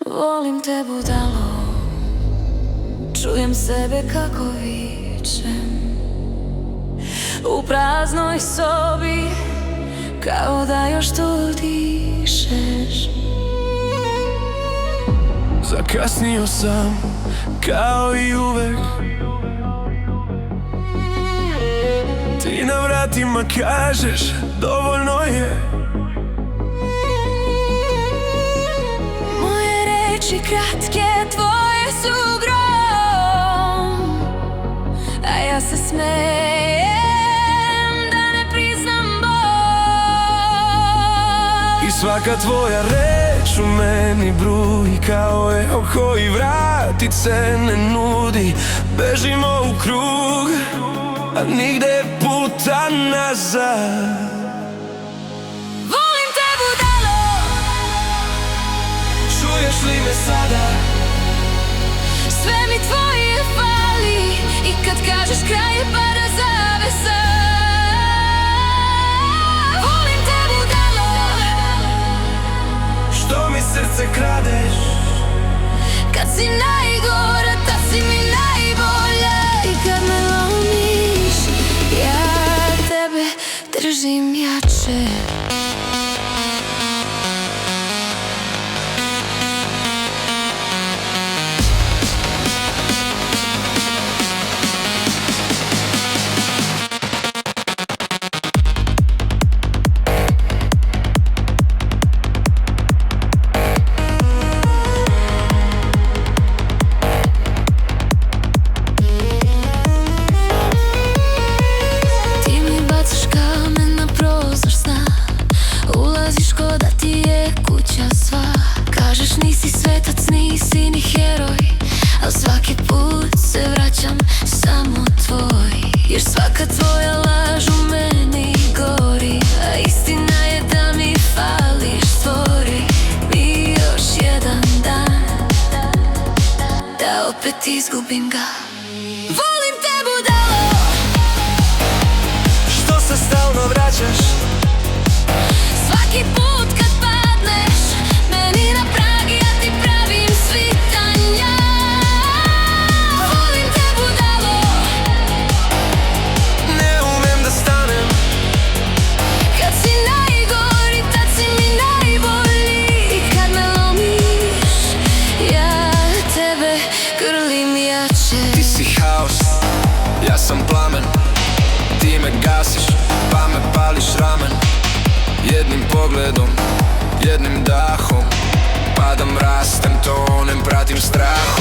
Volim te budalo, čujem sebe kako vičem u praznoj sobi, kao da još tu dišeš. Zakasnio sam, kao i uvek. Ti na vratima kažeš, dovoljno je. Moje reči kratke, tvoje su grom, a ja se smejem da ne priznam bol. I svaka tvoja reč u meni bruji kao eho koji vratit se ne nudi. Bežimo u krug, a nigde puta nazad. Volim te budalo, Čuješ li me sada? sve mi tvoje fali, i kad kažeš kraj je pada zavesa. Volim te budalo, Što mi srce kradeš? kad si najgora, tad si mi najbolja. I kad me lomiš, ja tebe držim jače. Kažeš nisi svetac, nisi ni heroj, al svaki put se vraćam samo tvoj. Jer svaka tvoja laž u meni gori, a istina je da mi fališ. Stvori mi još jedan dan, da opet izgubim ga. Volim te budalo, Što se stalno vraćaš? svaki put kad padneš meni na prag, ja ti pravim svitanja. Volim te budalo, Ne umem da stanem. kad si najgori, tad si mi najbolji. I kad me lomiš, ja tebe grlim jače. Ti si haos, ja sam plamen. Ti me gasiš, pa me pališ ramen. Jednim pogledom, jednim dahom padam, rastem, tonem, pratim strahom.